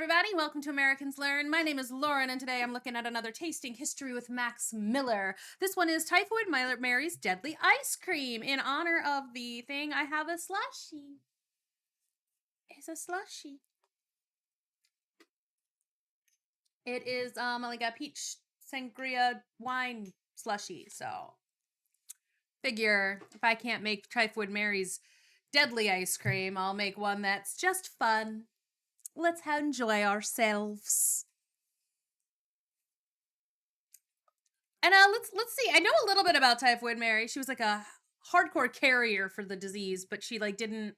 everybody. Welcome to Americans Learn. My name is Lauren, and today I'm looking at another tasting history with Max Miller. This one is Typhoid Mary's Deadly Ice Cream. In honor of the thing, I have a slushie. It's a slushie. It is like a peach sangria wine slushie. So figure if I can't make Typhoid Mary's Deadly Ice Cream, I'll make one that's just fun. Let's enjoy ourselves. And let's see. I know a little bit about Typhoid Mary. She was like a hardcore carrier for the disease, but she like didn't.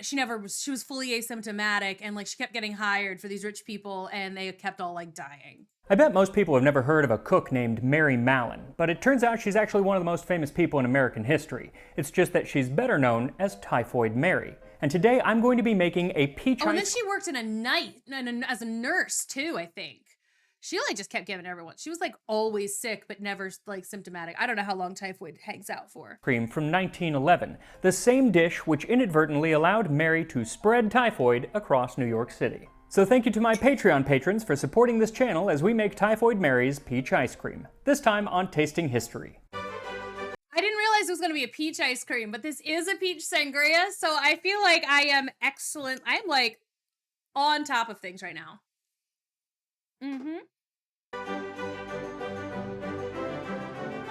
She never was. She was fully asymptomatic, and like she kept getting hired for these rich people, and they kept all like dying. I bet most people have never heard of a cook named Mary Mallon, but it turns out she's actually one of the most famous people in American history. It's just that she's better known as Typhoid Mary. And today I'm going to be making a peach ice... Oh, and then she worked in a night as a nurse too, I think. She like just kept giving everyone. She was like always sick, but never like symptomatic. I don't know how long typhoid hangs out for. Cream from 1911, the same dish which inadvertently allowed Mary to spread typhoid across New York City. So thank you to my Patreon patrons for supporting this channel as we make Typhoid Mary's peach ice cream, this time on Tasting History. I didn't realize it was going to be a peach ice cream, but this is a peach sangria, so I feel like I am excellent. I'm like on top of things right now.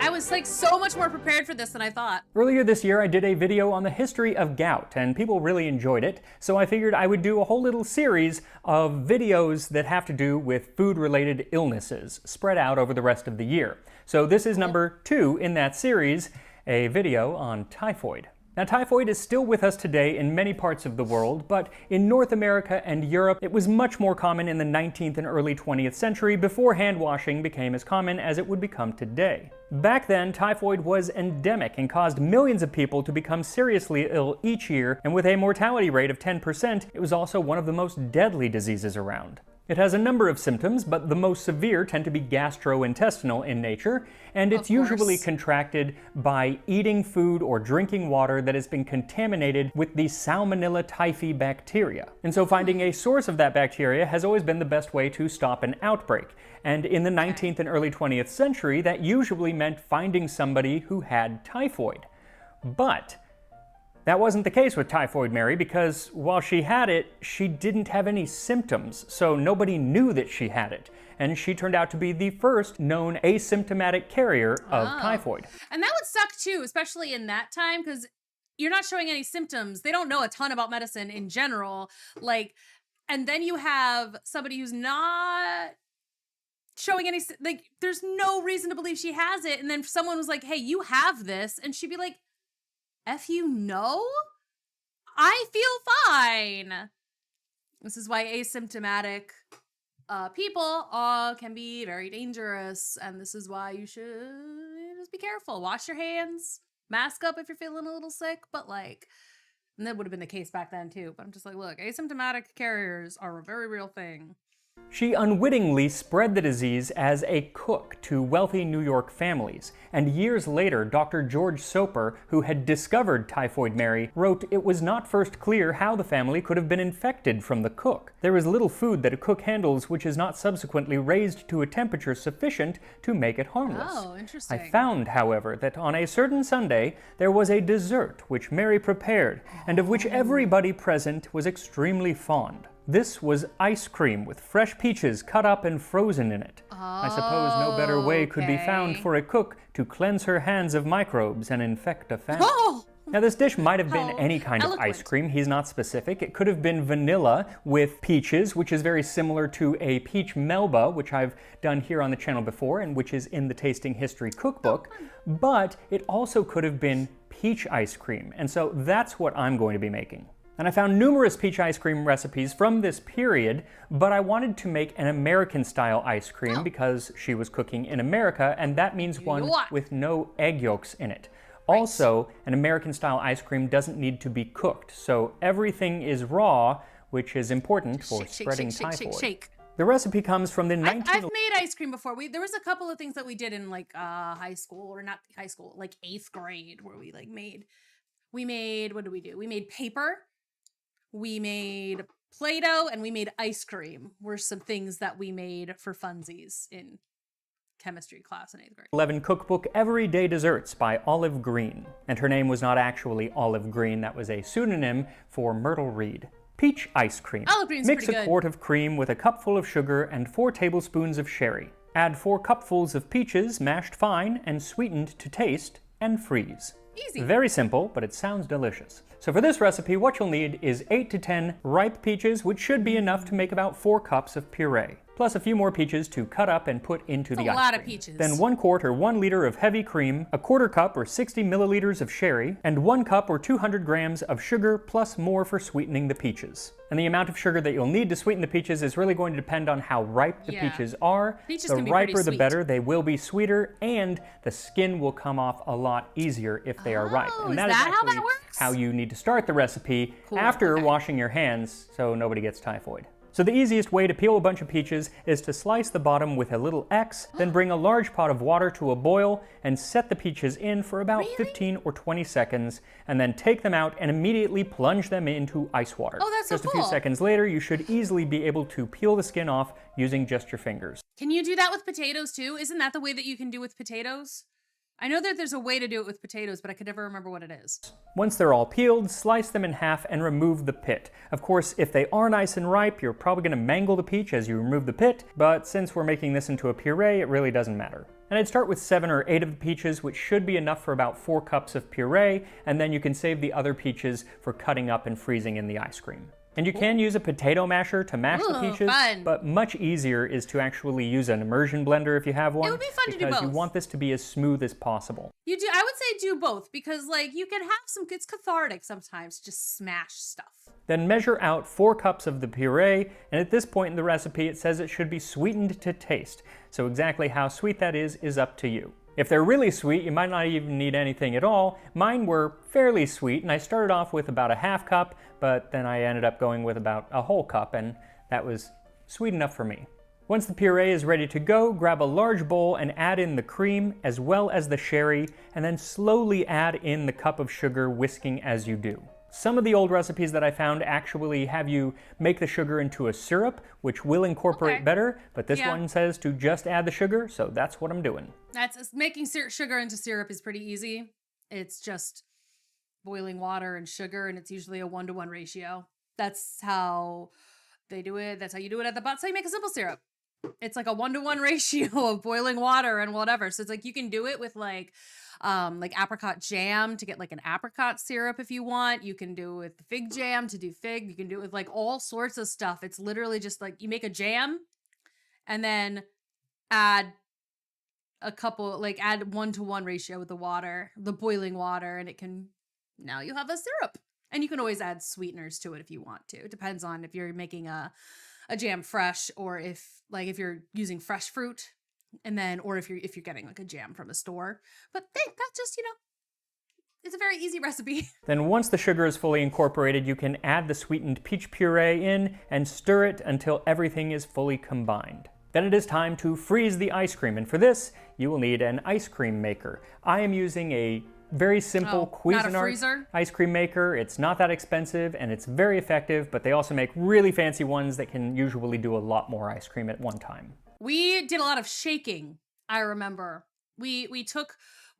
I was like so much more prepared for this than I thought. Earlier this year I did a video on the history of gout and people really enjoyed it, so I figured I would do a whole little series of videos that have to do with food-related illnesses spread out over the rest of the year. So this is number 2 in that series, a video on typhoid. Now, typhoid is still with us today in many parts of the world, but in North America and Europe, it was much more common in the 19th and early 20th century before hand washing became as common as it would become today. Back then, typhoid was endemic and caused millions of people to become seriously ill each year, and with a mortality rate of 10%, it was also one of the most deadly diseases around. It has a number of symptoms, but the most severe tend to be gastrointestinal in nature, and it's usually contracted by eating food or drinking water that has been contaminated with the Salmonella typhi bacteria. And so finding a source of that bacteria has always been the best way to stop an outbreak. And in the 19th and early 20th century, that usually meant finding somebody who had typhoid. But that wasn't the case with Typhoid Mary because while she had it, she didn't have any symptoms, so nobody knew that she had it. And she turned out to be the first known asymptomatic carrier of typhoid. And that would suck too, especially in that time, because you're not showing any symptoms. They don't know a ton about medicine in general. Like, and then you have somebody who's not showing any, like, there's no reason to believe she has it. And then someone was like, hey, you have this. And she'd be like, F you know? I feel fine. This is why asymptomatic people can be very dangerous. And this is why you should just be careful. Wash your hands. Mask up if you're feeling a little sick. But like, and that would have been the case back then too. But I'm just like, look, asymptomatic carriers are a very real thing. She unwittingly spread the disease as a cook to wealthy New York families, and years later, Dr. George Soper, who had discovered Typhoid Mary, wrote it was not first clear how the family could have been infected from the cook. There is little food that a cook handles which is not subsequently raised to a temperature sufficient to make it harmless. Oh, interesting. I found, however, that on a certain Sunday, there was a dessert which Mary prepared, and of which everybody present was extremely fond. This was ice cream with fresh peaches cut up and frozen in it. I suppose no better way could be found for a cook to cleanse her hands of microbes and infect a family. Now this dish might have been any kind of ice cream, he's not specific. It could have been vanilla with peaches, which is very similar to a peach melba, which I've done here on the channel before and which is in the Tasting History cookbook. But it also could have been peach ice cream, and so that's what I'm going to be making. And I found numerous peach ice cream recipes from this period, but I wanted to make an American-style ice cream because she was cooking in America, and that means one with no egg yolks in it. Also, an American-style ice cream doesn't need to be cooked, so everything is raw, which is important for spreading typhoid. The recipe comes from the I've made ice cream before. There was a couple of things that we did in like high school, or not high school, like 8th grade, where we like made, what did we do? We made paper. We made Play-Doh, and we made ice cream were some things that we made for funsies in chemistry class in 8th grade. 11 cookbook Everyday Desserts by Olive Green. And her name was not actually Olive Green, that was a pseudonym for Myrtle Reed. Peach ice cream. Olive Green's Mix pretty a good. quart of cream with a cupful of sugar and 4 tablespoons of sherry. Add 4 cupfuls of peaches, mashed fine and sweetened to taste, and freeze. Easy. Very simple, but it sounds delicious. So for this recipe, what you'll need is 8 to 10 ripe peaches, which should be enough to make about 4 cups of puree, plus a few more peaches to cut up and put into the ice cream. A lot of peaches. Then 1 quart or 1 liter of heavy cream, a quarter cup or 60 milliliters of sherry, and 1 cup or 200 grams of sugar, plus more for sweetening the peaches. And the amount of sugar that you'll need to sweeten the peaches is really going to depend on how ripe the peaches are. Peaches the can be pretty riper, the sweet. better. They will be sweeter, and the skin will come off a lot easier if they are ripe. And is that that how actually that works? how you need to start the recipe Cool, after okay. washing your hands so nobody gets typhoid. So the easiest way to peel a bunch of peaches is to slice the bottom with a little X, then bring a large pot of water to a boil and set the peaches in for about 15 or 20 seconds, and then take them out and immediately plunge them into ice water. Oh, that's so Just a few cool. seconds later, you should easily be able to peel the skin off using just your fingers. Can you do that with potatoes too? Isn't that the way that you can do with potatoes? I know that there's a way to do it with potatoes, but I could never remember what it is. Once they're all peeled, slice them in half and remove the pit. Of course, if they are nice and ripe, you're probably going to mangle the peach as you remove the pit, but since we're making this into a puree, it really doesn't matter. And I'd start with 7 or 8 of the peaches, which should be enough for about 4 cups of puree, and then you can save the other peaches for cutting up and freezing in the ice cream. And you can use a potato masher to mash the Ooh, peaches, fun. but much easier is to actually use an immersion blender if you have one. It would be fun to do because you both. want this to be as smooth as possible. You do. I would say do both because, like, you can have some. It's cathartic sometimes. to Just smash stuff. Then measure out 4 cups of the puree, and at this point in the recipe it says it should be sweetened to taste. So exactly how sweet that is up to you. If they're really sweet, you might not even need anything at all. Mine were fairly sweet, and I started off with about a half cup, but then I ended up going with about a whole cup, and that was sweet enough for me. Once the puree is ready to go, grab a large bowl and add in the cream as well as the sherry, and then slowly add in the cup of sugar, whisking as you do. Some of the old recipes that I found actually have you make the sugar into a syrup, which will incorporate better, but this one says to just add the sugar, so that's what I'm doing. That's making sugar into syrup is pretty easy. It's just boiling water and sugar, and it's usually a 1-to-1 ratio. That's how they do it. That's how you do it at the bottom. So you make a simple syrup. It's like a 1-to-1 ratio of boiling water and whatever. So it's like you can do it with like apricot jam to get like an apricot syrup if you want. You can do it with fig jam to do fig. You can do it with like all sorts of stuff. It's literally just like you make a jam and then add a couple, like add 1-to-1 ratio with the water, the boiling water, and now you have a syrup. And you can always add sweeteners to it if you want to. It depends on if you're making a jam fresh or if you're using fresh fruit, and then or if you're getting like a jam from a store. But that's just, it's a very easy recipe. Then once the sugar is fully incorporated, you can add the sweetened peach puree in and stir it until everything is fully combined. Then it is time to freeze the ice cream, and for this, you will need an ice cream maker. I am using a very simple Cuisinart ice cream maker. It's not that expensive and it's very effective, but they also make really fancy ones that can usually do a lot more ice cream at one time. We did a lot of shaking, I remember. We took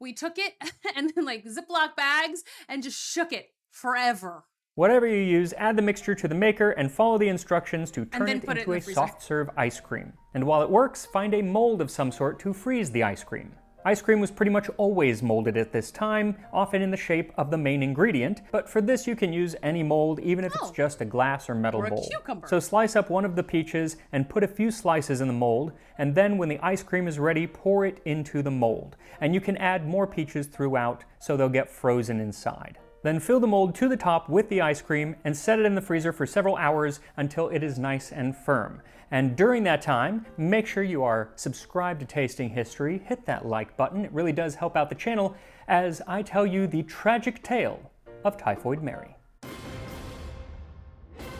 it and then like Ziploc bags and just shook it forever. Whatever you use, add the mixture to the maker and follow the instructions to turn it into a soft serve ice cream. And while it works, find a mold of some sort to freeze the ice cream. Ice cream was pretty much always molded at this time, often in the shape of the main ingredient, but for this you can use any mold, even if it's just a glass or metal bowl. Cucumber. So slice up one of the peaches and put a few slices in the mold, and then when the ice cream is ready, pour it into the mold. And you can add more peaches throughout so they'll get frozen inside. Then fill the mold to the top with the ice cream and set it in the freezer for several hours until it is nice and firm. And during that time, make sure you are subscribed to Tasting History. Hit that like button. It really does help out the channel as I tell you the tragic tale of Typhoid Mary.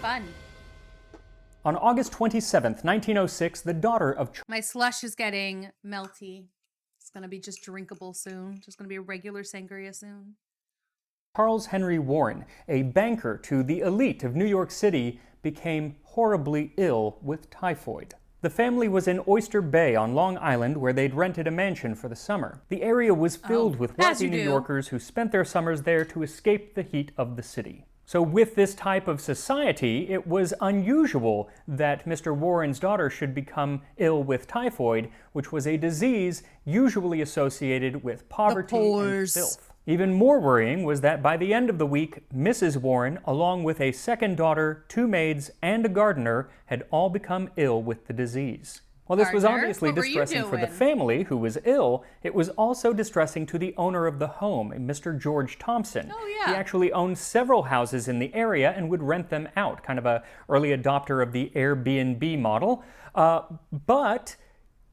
Fun. On August 27th, 1906, the daughter of... My slush is getting melty. It's going to be just drinkable soon. Just going to be a regular sangria soon. Charles Henry Warren, a banker to the elite of New York City, became horribly ill with typhoid. The family was in Oyster Bay on Long Island, where they'd rented a mansion for the summer. The area was filled with wealthy New Yorkers who spent their summers there to escape the heat of the city. So with this type of society, it was unusual that Mr. Warren's daughter should become ill with typhoid, which was a disease usually associated with poverty and filth. Even more worrying was that by the end of the week, Mrs. Warren, along with a second daughter, 2 maids, and a gardener, had all become ill with the disease. While this was obviously distressing for the family, who was ill, it was also distressing to the owner of the home, Mr. George Thompson. Oh, yeah. He actually owned several houses in the area and would rent them out, kind of an early adopter of the Airbnb model. But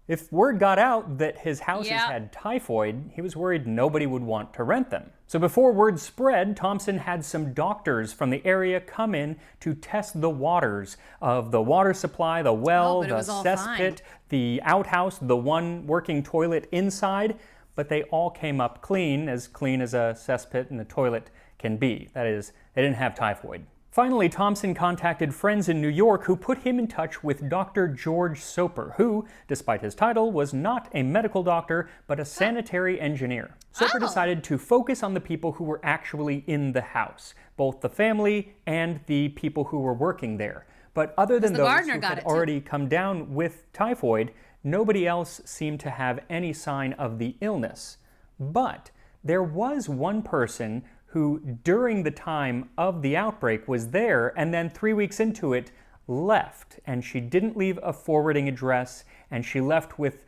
if word got out that his houses had typhoid, he was worried nobody would want to rent them. So before word spread, Thompson had some doctors from the area come in to test the waters of the water supply, the well, the cesspit, the outhouse, the one working toilet inside, but they all came up clean as a cesspit and a toilet can be. That is, they didn't have typhoid. Finally, Thompson contacted friends in New York who put him in touch with Dr. George Soper, who, despite his title, was not a medical doctor, but a sanitary engineer. Soper decided to focus on the people who were actually in the house, both the family and the people who were working there. But other than those who had already come down with typhoid, nobody else seemed to have any sign of the illness. But there was one person who, during the time of the outbreak, was there and then 3 weeks into it left. And she didn't leave a forwarding address, and she left with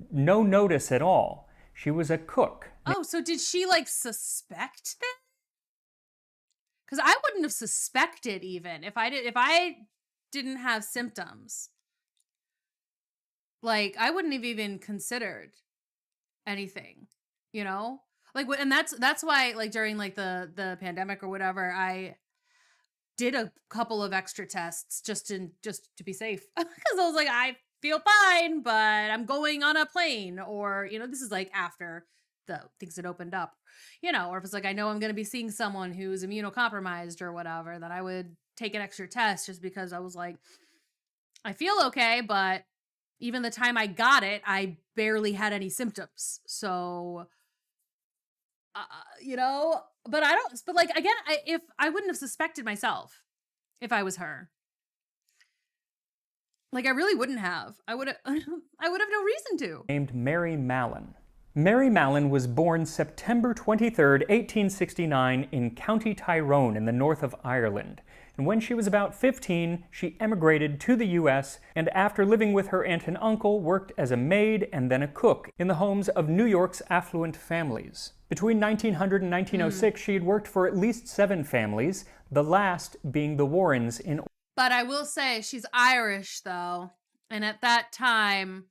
no notice at all. She was a cook. Oh, so did she, like, suspect then? Because I wouldn't have suspected even if I didn't have symptoms. Like, I wouldn't have even considered anything, you know? Like, and that's why, like, during like the pandemic or whatever, I did a couple of extra tests just to be safe, because I was like, I feel fine, but I'm going on a plane, or this is like after the things had opened up, or if it's like I know I'm going to be seeing someone who's immunocompromised or whatever, then I would take an extra test just because I was like, I feel okay, but even the time I got it, I barely had any symptoms, so. But like, again, if I wouldn't have suspected myself if I was her. Like, I really wouldn't have. I would have no reason to. Named Mary Mallon. Mary Mallon was born September 23rd, 1869 in County Tyrone in the north of Ireland. And when she was about 15, she emigrated to the U.S. and after living with her aunt and uncle, worked as a maid and then a cook in the homes of New York's affluent families. Between 1900 and 1906, she had worked for at least 7 families, the last being the Warrens in. But I will say she's Irish, though, and at that time,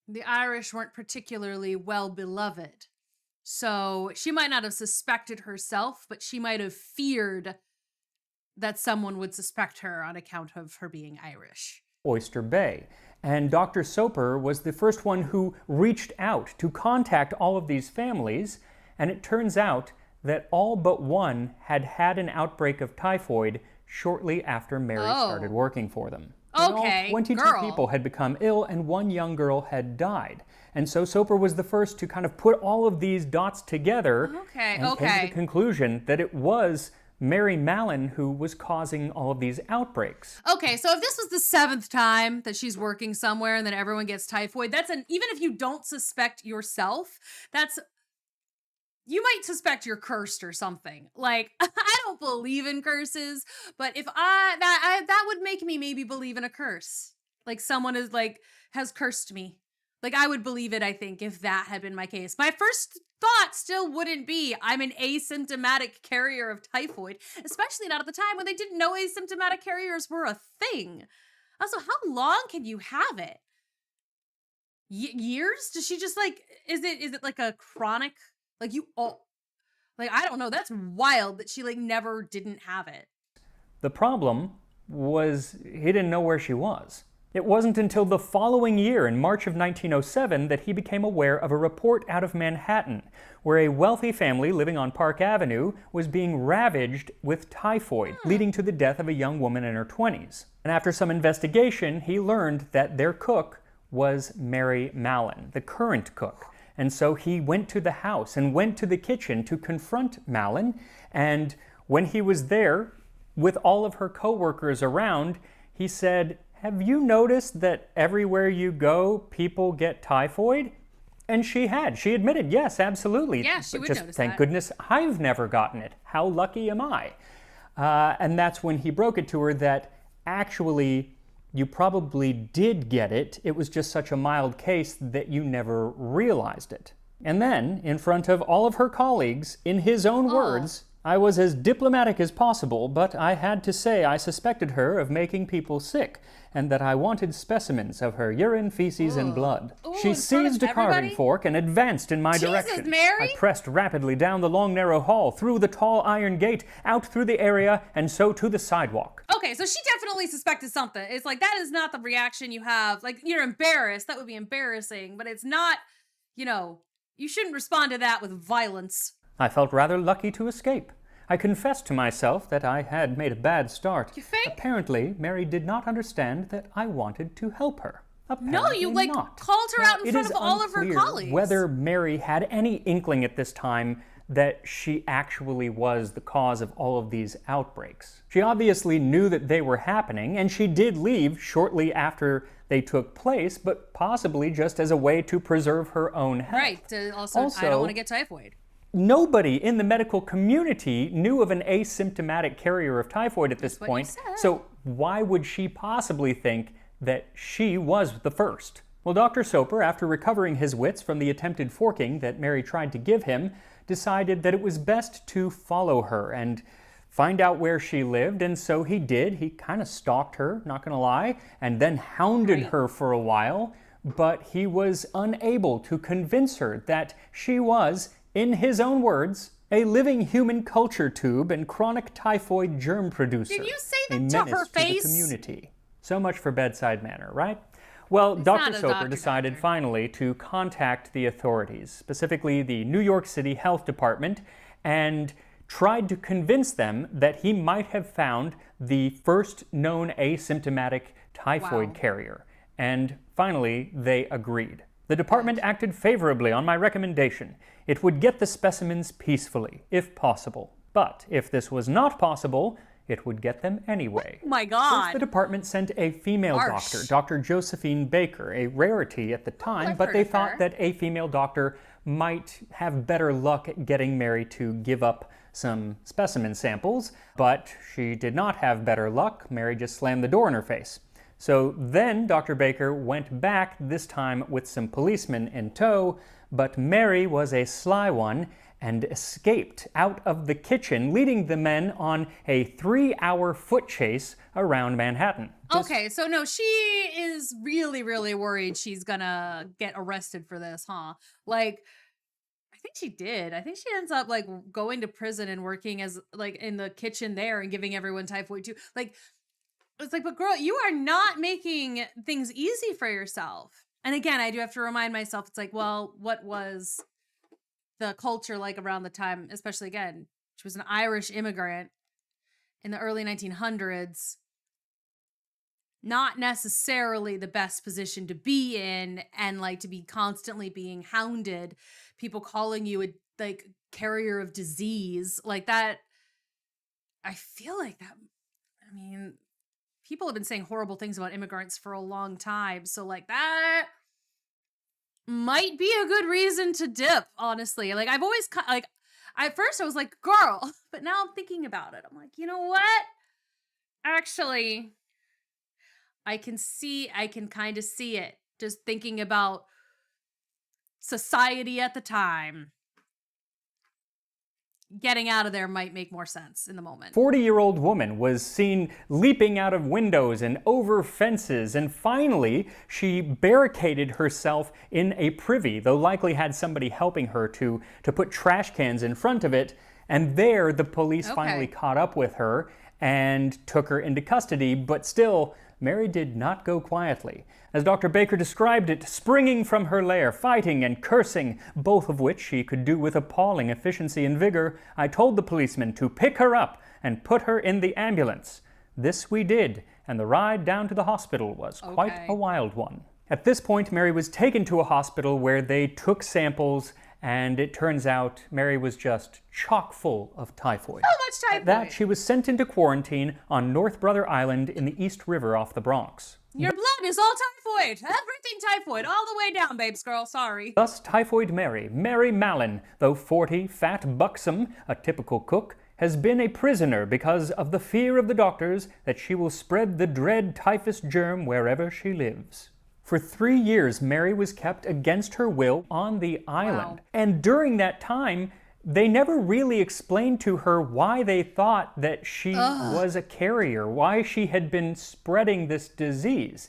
the Irish weren't particularly well beloved. So she might not have suspected herself, but she might have feared that someone would suspect her on account of her being Irish. Oyster Bay. And Dr. Soper was the first one who reached out to contact all of these families, and it turns out that all but one had had an outbreak of typhoid shortly after Mary started working for them. Okay, all 22 people had become ill and 1 young girl had died. And so Soper was the first to kind of put all of these dots together and came to the conclusion that it was Mary Mallon who was causing all of these outbreaks. Okay, so if this was the 7th time that she's working somewhere and then everyone gets typhoid, even if you don't suspect yourself, you might suspect you're cursed or something. Like, I don't believe in curses, but if that would make me maybe believe in a curse. Like, someone has cursed me. Like, I would believe it, I think, if that had been my case. My first thought still wouldn't be I'm an asymptomatic carrier of typhoid, especially not at the time when they didn't know asymptomatic carriers were a thing. Also, how long can you have it? Years? Does she just is it like a chronic, I don't know. That's wild that she never didn't have it. The problem was he didn't know where she was. It wasn't until the following year, in March of 1907, that he became aware of a report out of Manhattan, where a wealthy family living on Park Avenue was being ravaged with typhoid, leading to the death of a young woman in her 20s. And after some investigation, he learned that their cook was Mary Mallon, the current cook. And so he went to the house and went to the kitchen to confront Mallon, and when he was there, with all of her co-workers around, he said, "Have you noticed that everywhere you go, people get typhoid?" And she had. She admitted, yes, absolutely. Yeah, she would just notice thank that. goodness I've never gotten it. How lucky am I? And that's when he broke it to her that actually you probably did get it. It was just such a mild case that you never realized it. And then, in front of all of her colleagues, in his own words, "I was as diplomatic as possible, but I had to say I suspected her of making people sick, and that I wanted specimens of her urine, feces, and blood." She seized a carving fork and advanced in my direction. Mary! I pressed rapidly down the long, narrow hall, through the tall iron gate, out through the area, and so to the sidewalk. Okay, so she definitely suspected something. It's like, that is not the reaction you have. Like, you're embarrassed. That would be embarrassing, but it's not, you shouldn't respond to that with violence. I felt rather lucky to escape. I confessed to myself that I had made a bad start. You think? Apparently, Mary did not understand that I wanted to help her. No, you not. called her out in It front is of all of her unclear colleagues. whether Mary had any inkling at this time that she actually was the cause of all of these outbreaks. She obviously knew that they were happening, and she did leave shortly after they took place, but possibly just as a way to preserve her own health. Right. Also, I don't want to get typhoid. Nobody in the medical community knew of an asymptomatic carrier of typhoid at this point, so why would she possibly think that she was the first? Well, Dr. Soper, after recovering his wits from the attempted forking that Mary tried to give him, decided that it was best to follow her and find out where she lived, and so he did. He kind of stalked her, not gonna lie, and then hounded her for a while, but he was unable to convince her that she was, in his own words, a living human culture tube and chronic typhoid germ producer. Did you say a that to menace her face? To the community. So much for bedside manner, right? Well, Dr. Soper decided finally to contact the authorities, specifically the New York City Health Department, and tried to convince them that he might have found the first known asymptomatic typhoid carrier. And finally, they agreed. The department acted favorably on my recommendation. It would get the specimens peacefully, if possible. But if this was not possible, it would get them anyway. Oh my God. First, the department sent a female doctor, Dr. Josephine Baker, a rarity at the time, but they thought that a female doctor might have better luck at getting Mary to give up some specimen samples, but she did not have better luck. Mary just slammed the door in her face. So then Dr. Baker went back, this time with some policemen in tow, but Mary was a sly one and escaped out of the kitchen, leading the men on a 3-hour foot chase around Manhattan. Okay, so no, she is really, really worried she's gonna get arrested for this, huh? Like, I think she did. I think she ends up like going to prison and working as like in the kitchen there and giving everyone typhoid too. Like, it's like, but girl, you are not making things easy for yourself. And again, I do have to remind myself, it's like, well, what was the culture like around the time, especially again, she was an Irish immigrant in the early 1900s. Not necessarily the best position to be in, and like to be constantly being hounded, people calling you a like carrier of disease like that. I feel like that, I mean, people have been saying horrible things about immigrants for a long time. So like that might be a good reason to dip, honestly. Like I've always like, at first I was like, girl, but now I'm thinking about it. I'm like, you know what? Actually, I can kind of see it. Just thinking about society at the time. Getting out of there might make more sense in the moment. 40-year-old woman was seen leaping out of windows and over fences, and finally she barricaded herself in a privy, though likely had somebody helping her to put trash cans in front of it, and there the police finally caught up with her and took her into custody, but still Mary did not go quietly. As Dr. Baker described it, springing from her lair, fighting and cursing, both of which she could do with appalling efficiency and vigor, I told the policeman to pick her up and put her in the ambulance. This we did, and the ride down to the hospital was quite a wild one. At this point, Mary was taken to a hospital where they took samples, and it turns out Mary was just chock full of typhoid. So much typhoid! At that, she was sent into quarantine on North Brother Island in the East River off the Bronx. Your blood is all typhoid! Everything typhoid, all the way down, babes girl, sorry. Thus, Typhoid Mary, Mary Mallon, though 40, fat, buxom, a typical cook, has been a prisoner because of the fear of the doctors that she will spread the dread typhus germ wherever she lives. For 3 years, Mary was kept against her will on the island. Wow. And during that time, they never really explained to her why they thought that she was a carrier, why she had been spreading this disease.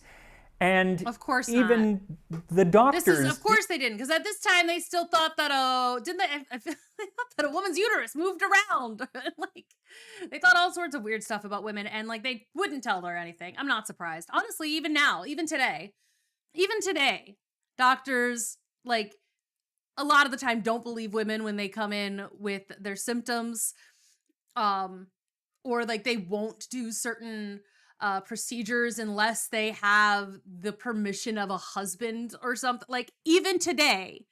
And of course even the doctors... Of course they didn't, because at this time they still thought that, didn't they? I feel they thought that a woman's uterus moved around. Like, they thought all sorts of weird stuff about women, and like they wouldn't tell her anything. I'm not surprised. Honestly, even now, even today, doctors, like, a lot of the time don't believe women when they come in with their symptoms, or like they won't do certain procedures unless they have the permission of a husband or something. Like, even today,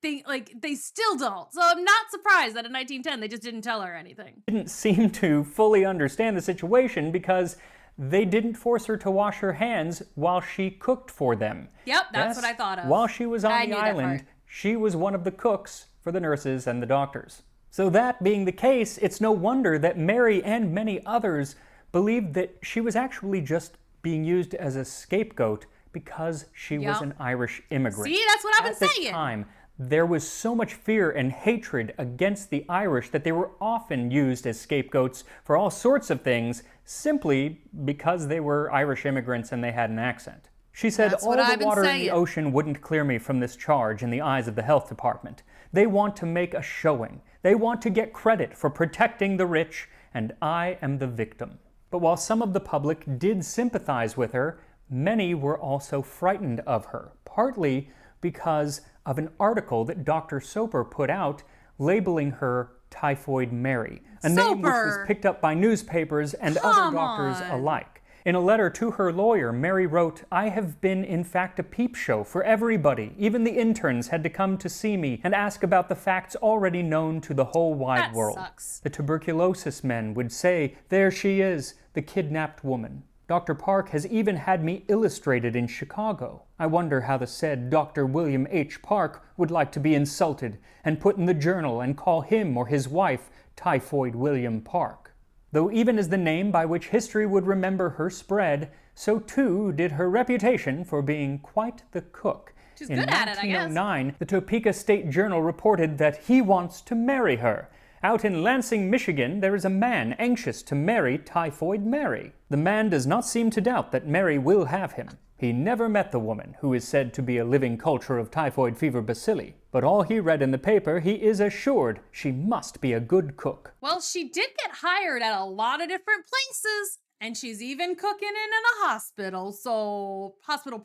they still don't. So I'm not surprised that in 1910 they just didn't tell her anything. Didn't seem to fully understand the situation because they didn't force her to wash her hands while she cooked for them. Yep, that's what I thought of. While she was on the island, she was one of the cooks for the nurses and the doctors. So that being the case, it's no wonder that Mary and many others believed that she was actually just being used as a scapegoat because she was an Irish immigrant. See, that's what I've been saying. At the time, there was so much fear and hatred against the Irish that they were often used as scapegoats for all sorts of things simply because they were Irish immigrants and they had an accent. She said, all the water in the ocean wouldn't clear me from this charge in the eyes of the health department. They want to make a showing. They want to get credit for protecting the rich, and I am the victim. But while some of the public did sympathize with her, many were also frightened of her, partly because of an article that Dr. Soper put out labeling her Typhoid Mary, a name which was picked up by newspapers and other doctors alike. In a letter to her lawyer, Mary wrote, I have been in fact a peep show for everybody. Even the interns had to come to see me and ask about the facts already known to the whole wide world. Sucks. The tuberculosis men would say, there she is, the kidnapped woman. Dr. Park has even had me illustrated in Chicago. I wonder how the said Dr. William H. Park would like to be insulted and put in the journal and call him or his wife Typhoid William Park. Though even as the name by which history would remember her spread, so too did her reputation for being quite the cook. She's good at it, I guess. In 1909, the Topeka State Journal reported that he wants to marry her. Out in Lansing, Michigan, there is a man anxious to marry Typhoid Mary. The man does not seem to doubt that Mary will have him. He never met the woman, who is said to be a living culture of typhoid fever bacilli. But all he read in the paper, he is assured she must be a good cook. Well, she did get hired at a lot of different places, and she's even cooking in a hospital, so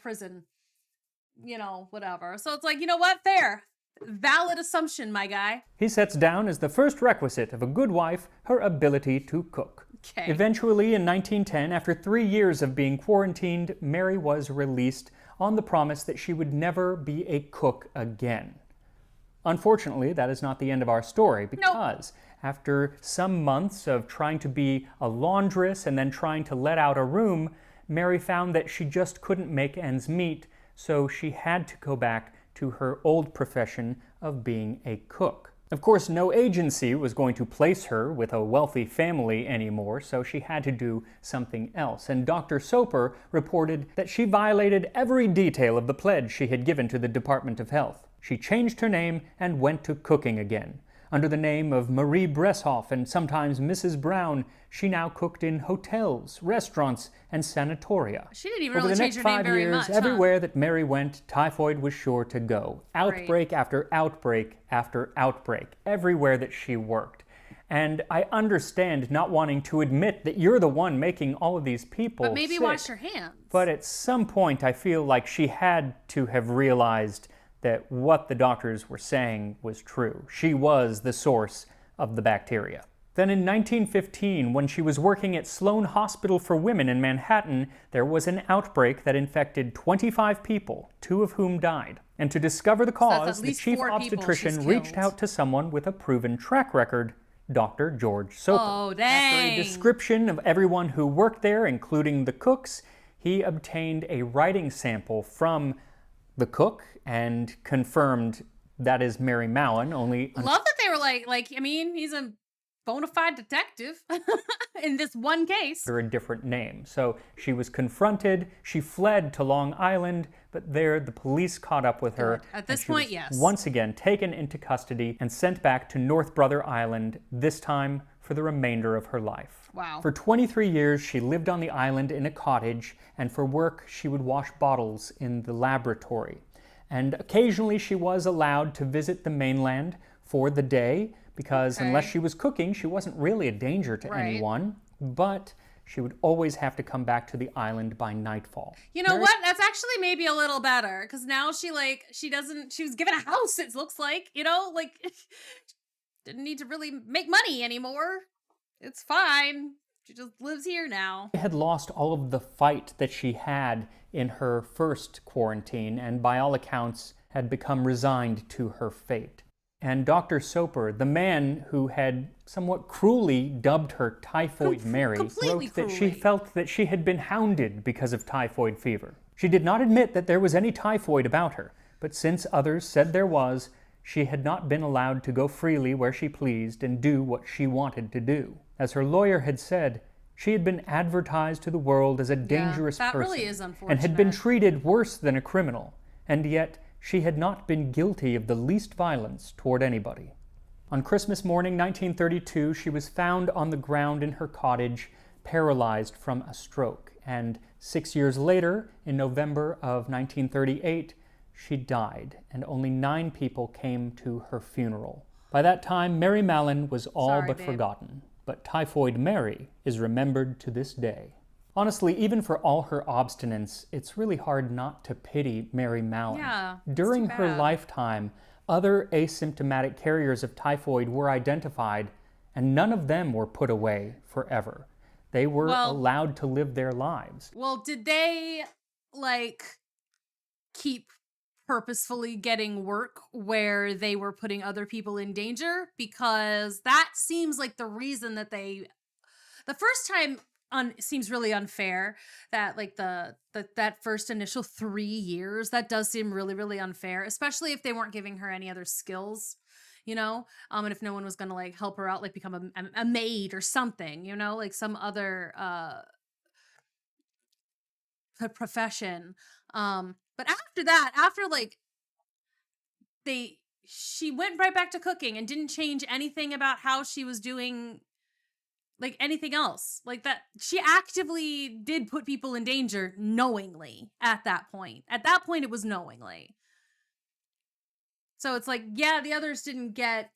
prison, whatever. So it's like, you know what, fair. Valid assumption, my guy. He sets down as the first requisite of a good wife her ability to cook. Okay. Eventually, in 1910, after 3 years of being quarantined, Mary was released on the promise that she would never be a cook again. Unfortunately, that is not the end of our story, because after some months of trying to be a laundress and then trying to let out a room, Mary found that she just couldn't make ends meet, so she had to go back to her old profession of being a cook. Of course, no agency was going to place her with a wealthy family anymore, so she had to do something else. And Dr. Soper reported that she violated every detail of the pledge she had given to the Department of Health. She changed her name and went to cooking again. Under the name of Marie Bresshoff and sometimes Mrs. Brown, she now cooked in hotels, restaurants, and sanatoria. She didn't even really change her name very much. Everywhere that Mary went, typhoid was sure to go. Outbreak after outbreak after outbreak, everywhere that she worked. And I understand not wanting to admit that you're the one making all of these people But maybe sick. wash your hands. But at some point, I feel like she had to have realized that what the doctors were saying was true. She was the source of the bacteria. Then in 1915, when she was working at Sloan Hospital for Women in Manhattan, there was an outbreak that infected 25 people, 2 of whom died. And to discover the cause, the chief obstetrician reached out to someone with a proven track record, Dr. George Soper. Oh, dang. After a description of everyone who worked there, including the cooks, he obtained a writing sample from the cook and confirmed that is Mary Mallon, only... Love that they were like, I mean, he's a bona fide detective in this one case. ...under a different name. So she was confronted, she fled to Long Island, but there the police caught up with her. At this point, yes. Once again taken into custody and sent back to North Brother Island, this time for the remainder of her life. Wow. For 23 years, she lived on the island in a cottage, and for work, she would wash bottles in the laboratory. And occasionally she was allowed to visit the mainland for the day, because unless she was cooking, she wasn't really a danger to anyone, but she would always have to come back to the island by nightfall. You know what? That's actually maybe a little better, because now she was given a house, it looks like, didn't need to really make money anymore. It's fine. She just lives here now. She had lost all of the fight that she had in her first quarantine, and by all accounts had become resigned to her fate. And Dr. Soper, the man who had somewhat cruelly dubbed her Typhoid Mary, wrote that she felt that she had been hounded because of typhoid fever. She did not admit that there was any typhoid about her, but since others said there was, she had not been allowed to go freely where she pleased and do what she wanted to do. As her lawyer had said, she had been advertised to the world as a dangerous person, really is unfortunate, and had been treated worse than a criminal, and yet she had not been guilty of the least violence toward anybody. On Christmas morning 1932, she was found on the ground in her cottage, paralyzed from a stroke, and 6 years later, in November of 1938, she died, and only 9 people came to her funeral. By that time, Mary Mallon was all but forgotten, but Typhoid Mary is remembered to this day. Honestly, even for all her obstinance, it's really hard not to pity Mary Mallon. Yeah, During her lifetime, other asymptomatic carriers of typhoid were identified, and none of them were put away forever. They were allowed to live their lives. Well, did they, keep purposefully getting work where they were putting other people in danger? Because that seems like the reason that the first time seems really unfair, that that first initial 3 years, that does seem really, really unfair, especially if they weren't giving her any other skills, and if no one was going to help her out, become a maid or something, some other profession. But after that, she went right back to cooking and didn't change anything about how she was doing anything else. That she actively did put people in danger knowingly at that point. At that point, it was knowingly. So it's the others didn't get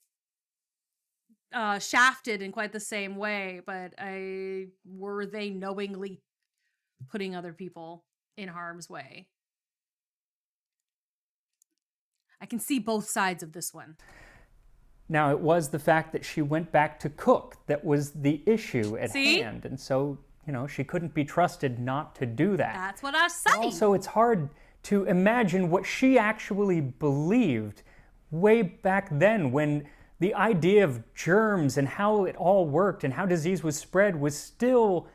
shafted in quite the same way, but were they knowingly putting other people in harm's way? I can see both sides of this one. Now, it was the fact that she went back to cook that was the issue at hand. And so, she couldn't be trusted not to do that. That's what I said. Also, it's hard to imagine what she actually believed way back then, when the idea of germs and how it all worked and how disease was spread was still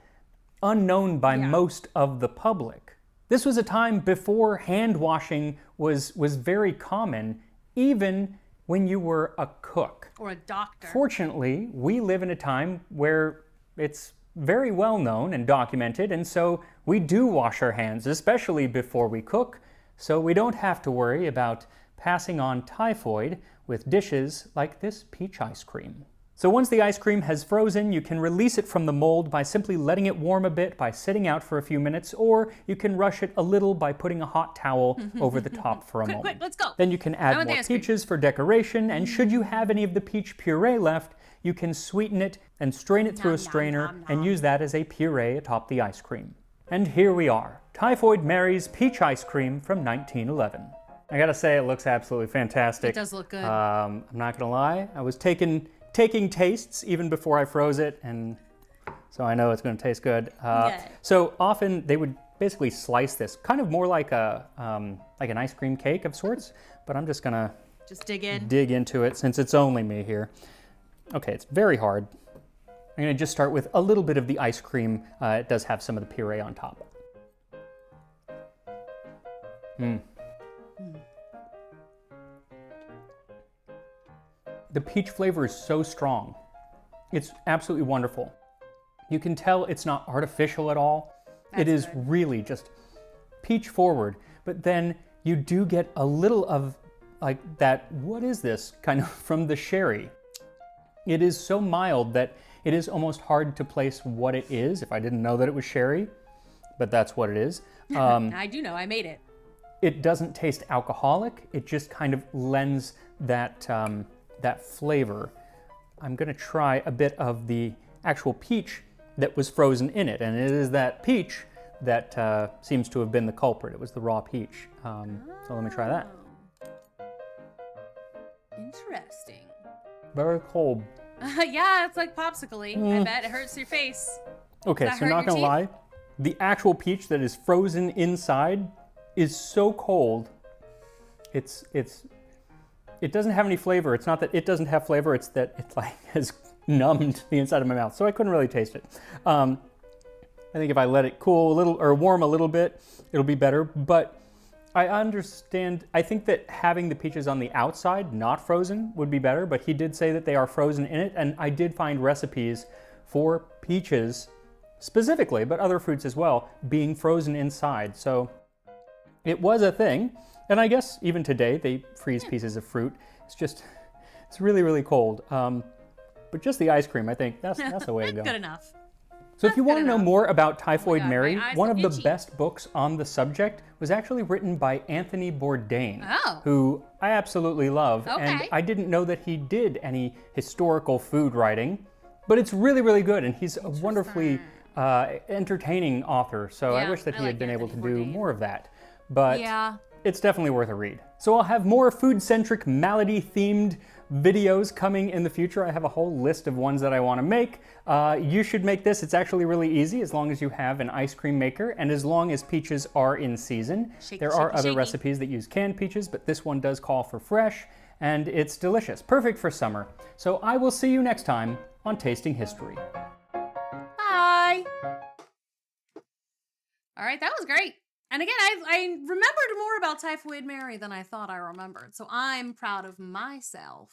unknown by most of the public. This was a time before hand washing was very common, even when you were a cook. Or a doctor. Fortunately, we live in a time where it's very well known and documented, and so we do wash our hands, especially before we cook, so we don't have to worry about passing on typhoid with dishes like this peach ice cream. So once the ice cream has frozen, you can release it from the mold by simply letting it warm a bit by sitting out for a few minutes, or you can rush it a little by putting a hot towel over the top for a moment. Quick, let's go. Then you can add more peaches for decoration, and should you have any of the peach puree left, you can sweeten it and strain it through a strainer and use that as a puree atop the ice cream. And here we are, Typhoid Mary's peach ice cream from 1911. I gotta say, it looks absolutely fantastic. It does look good. I'm not gonna lie, I was taking tastes even before I froze it, and so I know it's gonna taste good. So often they would basically slice this, kind of more like an ice cream cake of sorts, but I'm just gonna dig into it since it's only me here. Okay, it's very hard. I'm gonna just start with a little bit of the ice cream. It does have some of the puree on top. The peach flavor is so strong. It's absolutely wonderful. You can tell it's not artificial at all. It is really just peach forward, but then you do get a little of like that, what is this, kind of from the sherry. It is so mild that it is almost hard to place what it is if I didn't know that it was sherry, but that's what it is. I do know, I made it. It doesn't taste alcoholic, it just kind of lends that, that flavor. I'm gonna try a bit of the actual peach that was frozen in it, and it is that peach that seems to have been the culprit. It was the raw peach. So let me try that. Interesting. Very cold. Yeah, it's like popsicle-y. I bet it hurts your face. Okay, so not gonna lie, the actual peach that is frozen inside is so cold. It doesn't have any flavor. It's not that it doesn't have flavor, it's that it like has numbed the inside of my mouth, so I couldn't really taste it. I think if I let it cool a little or warm a little bit, it'll be better, but I understand, I think that having the peaches on the outside, not frozen, would be better, but he did say that they are frozen in it, and I did find recipes for peaches specifically, but other fruits as well, being frozen inside, so it was a thing, and I guess even today they freeze pieces of fruit. It's really, really cold. But just the ice cream, I think, that's the way to go. Good enough. So if you want to know more about Typhoid Mary, one of the best books on the subject was actually written by Anthony Bourdain, who I absolutely love. And I didn't know that he did any historical food writing, but it's really, really good. And he's a wonderfully entertaining author. So I wish that he had been able to do more of that. But it's definitely worth a read. So I'll have more food-centric, malady-themed videos coming in the future. I have a whole list of ones that I want to make. You should make this. It's actually really easy as long as you have an ice cream maker and as long as peaches are in season. There are other recipes that use canned peaches, but this one does call for fresh, and it's delicious. Perfect for summer. So I will see you next time on Tasting History. Bye! All right, that was great. And again, I remembered more about Typhoid Mary than I thought I remembered. So I'm proud of myself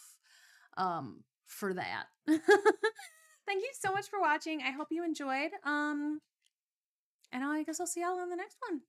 for that. Thank you so much for watching. I hope you enjoyed. And I guess I'll see y'all on the next one.